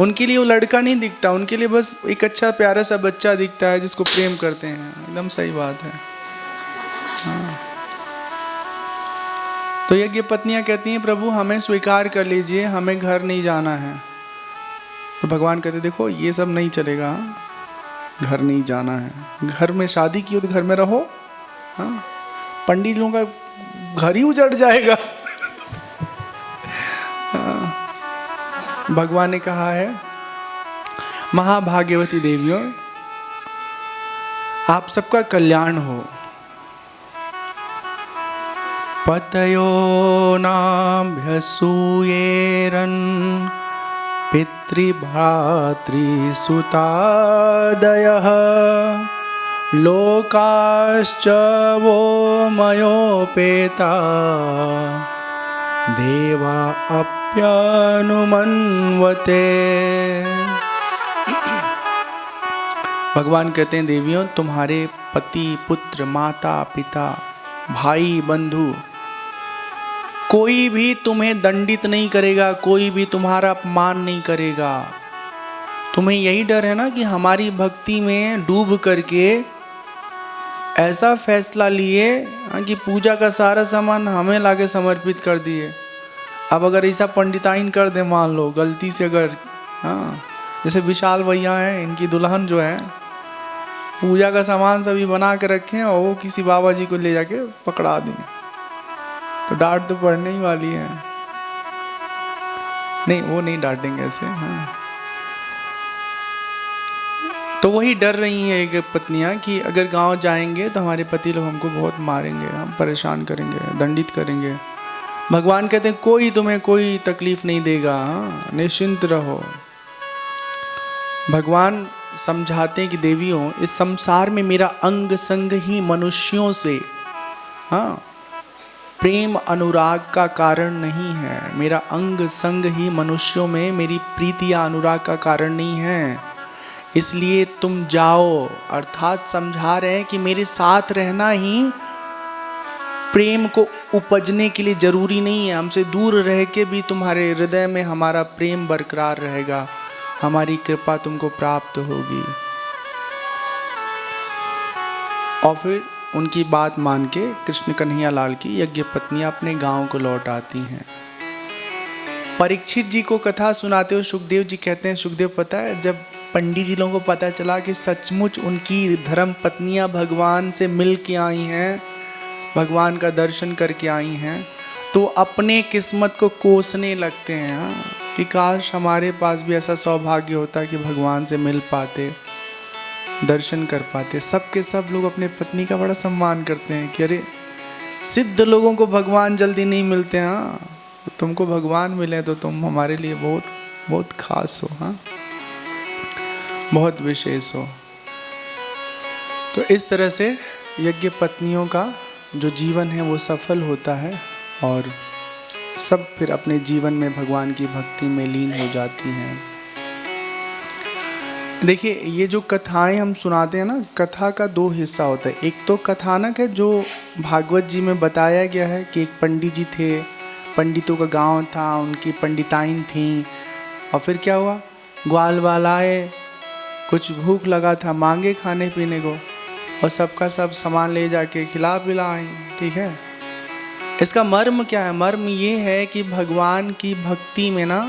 उनके लिए वो लड़का नहीं दिखता, उनके लिए बस एक अच्छा प्यारा सा बच्चा दिखता है जिसको प्रेम करते हैं। एकदम सही बात है। हाँ, तो यज्ञ पत्नियां कहती हैं प्रभु हमें स्वीकार कर लीजिए, हमें घर नहीं जाना है। तो भगवान कहते देखो ये सब नहीं चलेगा, घर नहीं जाना है। घर में शादी की हो तो घर में रहो। हाँ, पंडित लोगों का घर ही उजड़ जाएगा। हाँ, भगवान ने कहा है महाभाग्यवती देवियों, आप सबका कल्याण हो। पतयो नाभ्यसूयेरन् पितृभ्रातृसुतादयः लोकाश्च वो मयोपेता देवा अप्यनुमन्वते। भगवान कहते हैं देवियों, तुम्हारे पति पुत्र माता पिता भाई बंधु कोई भी तुम्हें दंडित नहीं करेगा, कोई भी तुम्हारा अपमान नहीं करेगा। तुम्हें यही डर है ना कि हमारी भक्ति में डूब करके ऐसा फैसला लिए कि पूजा का सारा सामान हमें लाके समर्पित कर दिए। अब अगर ऐसा पंडिताइन कर दे, मान लो गलती से अगर, हाँ जैसे विशाल भैया हैं, इनकी दुल्हन जो है पूजा का सामान सभी बना के रखें और वो किसी बाबा जी को ले जाके पकड़ा दें, तो डांट तो पड़ने ही वाली है। नहीं, वो नहीं डांटेंगे ऐसे। हाँ, तो वही डर रही हैं एक पत्नियां कि अगर गांव जाएंगे तो हमारे पति लोग हमको बहुत मारेंगे, हम परेशान करेंगे, दंडित करेंगे। भगवान कहते हैं कोई तुम्हें कोई तकलीफ नहीं देगा, हाँ, निश्चिंत रहो। भगवान समझाते हैं कि देवियों, इस संसार में मेरा अंग संग ही मनुष्यों से, हाँ, प्रेम अनुराग का कारण नहीं है। मेरा अंग संग ही मनुष्यों में मेरी प्रीति या अनुराग का कारण नहीं है। इसलिए तुम जाओ, अर्थात समझा रहे हैं कि मेरे साथ रहना ही प्रेम को उपजने के लिए जरूरी नहीं है। हमसे दूर रह के भी तुम्हारे हृदय में हमारा प्रेम बरकरार रहेगा, हमारी कृपा तुमको प्राप्त होगी। और फिर उनकी बात मान के कृष्ण कन्हैया लाल की यज्ञ पत्नियां अपने गांव को लौट आती हैं। परीक्षित जी को कथा सुनाते हुए सुखदेव जी कहते हैं, सुखदेव पता है, जब पंडित जी लोगों को पता चला कि सचमुच उनकी धर्म पत्नियां भगवान से मिल के आई हैं, भगवान का दर्शन करके आई हैं, तो अपने किस्मत को कोसने लगते हैं, हाँ, कि काश हमारे पास भी ऐसा सौभाग्य होता कि भगवान से मिल पाते, दर्शन कर पाते। सब के सब लोग अपने पत्नी का बड़ा सम्मान करते हैं कि अरे सिद्ध लोगों को भगवान जल्दी नहीं मिलते, हाँ, तुमको भगवान मिले तो तुम हमारे लिए बहुत बहुत खास हो, हाँ, बहुत विशेष हो। तो इस तरह से यज्ञ पत्नियों का जो जीवन है वो सफल होता है और सब फिर अपने जीवन में भगवान की भक्ति में लीन हो जाती हैं। देखिए, ये जो कथाएं हम सुनाते हैं ना, कथा का दो हिस्सा होता है। एक तो कथानक है जो भागवत जी में बताया गया है कि एक पंडित जी थे, पंडितों का गांव था, उनकी पंडिताइन थी, और फिर क्या हुआ, ग्वाल वाल आए, कुछ भूख लगा था, मांगे खाने पीने को, और सबका सब सामान ले जाके खिला पिला आई। ठीक है, इसका मर्म क्या है? मर्म ये है कि भगवान की भक्ति में ना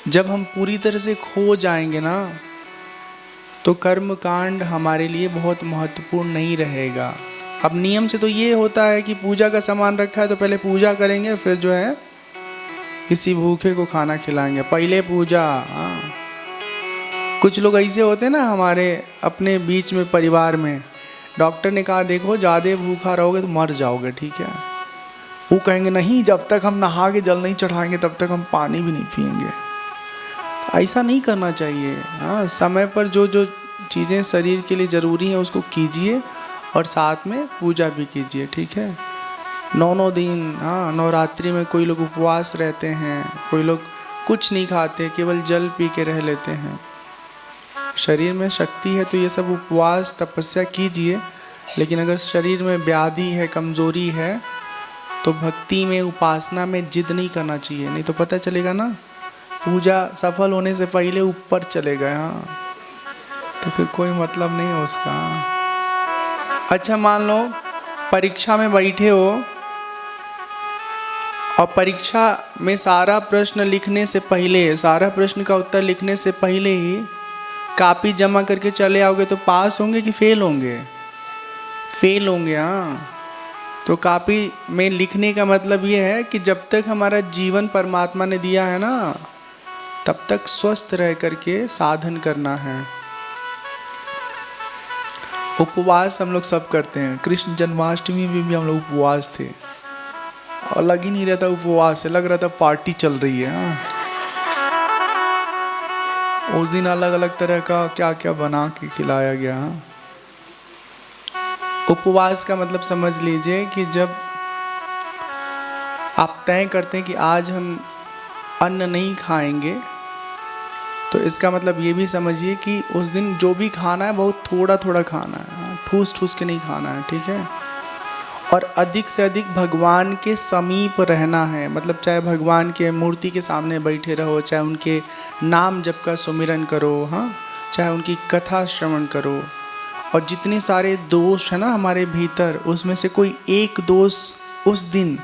जब हम पूरी तरह से खो जाएंगे ना, तो कर्म कांड हमारे लिए बहुत महत्वपूर्ण नहीं रहेगा। अब नियम से तो ये होता है कि पूजा का सामान रखा है तो पहले पूजा करेंगे, फिर जो है किसी भूखे को खाना खिलाएंगे, पहले पूजा। हाँ, कुछ लोग ऐसे होते हैं ना हमारे अपने बीच में, परिवार में, डॉक्टर ने कहा देखो ज़्यादा भूखा रहोगे तो मर जाओगे, ठीक है, वो कहेंगे नहीं, जब तक हम नहा के जल नहीं चढ़ाएंगे तब तक हम पानी भी नहीं पिएंगे। तो ऐसा नहीं करना चाहिए। हाँ, समय पर जो जो चीज़ें शरीर के लिए ज़रूरी हैं उसको कीजिए और साथ में पूजा भी कीजिए। ठीक है, 9 दिन, हाँ, नवरात्रि में कोई लोग उपवास रहते हैं, कोई लोग कुछ नहीं खाते, केवल जल पी के रह लेते हैं। शरीर में शक्ति है तो ये सब उपवास तपस्या कीजिए, लेकिन अगर शरीर में व्याधि है, कमजोरी है, तो भक्ति में, उपासना में जिद नहीं करना चाहिए, नहीं तो पता चलेगा ना पूजा सफल होने से पहले ऊपर चले गए, हाँ, तो फिर कोई मतलब नहीं है उसका। अच्छा, मान लो परीक्षा में बैठे हो और परीक्षा में सारा प्रश्न लिखने से पहले, सारा प्रश्न का उत्तर लिखने से पहले ही कॉपी जमा करके चले आओगे तो पास होंगे कि फेल होंगे? फेल होंगे। हाँ, तो कॉपी में लिखने का मतलब ये है कि जब तक हमारा जीवन परमात्मा ने दिया है ना, तब तक स्वस्थ रह करके साधन करना है। उपवास हम लोग सब करते हैं, कृष्ण जन्माष्टमी में भी हम लोग उपवास थे, और लग ही नहीं रहता उपवास से, लग रहा था पार्टी चल रही है। हाँ, उस दिन अलग अलग तरह का क्या क्या बना के खिलाया गया। उपवास का मतलब समझ लीजिए कि जब आप तय करते हैं कि आज हम अन्न नहीं खाएंगे, तो इसका मतलब ये भी समझिए कि उस दिन जो भी खाना है बहुत थोड़ा थोड़ा खाना है, ठूस ठूस के नहीं खाना है। ठीक है, और अधिक से अधिक भगवान के समीप रहना है, मतलब चाहे भगवान के मूर्ति के सामने बैठे रहो, चाहे उनके नाम जप का सुमिरन करो, हाँ, चाहे उनकी कथा श्रवण करो, और जितने सारे दोष है ना हमारे भीतर, उसमें से कोई एक दोष उस दिन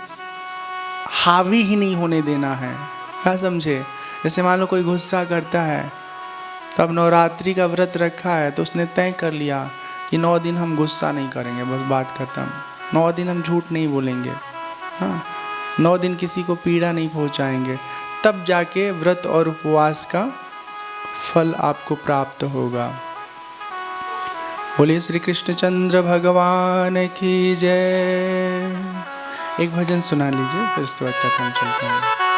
हावी ही नहीं होने देना है। क्या समझे? जैसे मान लो कोई गुस्सा करता है, तो अब नवरात्रि का व्रत रखा है तो उसने तय कर लिया कि 9 दिन हम गुस्सा नहीं करेंगे, बस बात खत्म। 9 दिन हम झूठ नहीं बोलेंगे, हाँ, 9 दिन किसी को पीड़ा नहीं पहुंचाएंगे। तब जाके व्रत और उपवास का फल आपको प्राप्त होगा। बोलिए श्री कृष्णचंद्र भगवान की जय। एक भजन सुना लीजिए, फिर उसके बाद कथा में चलते हैं।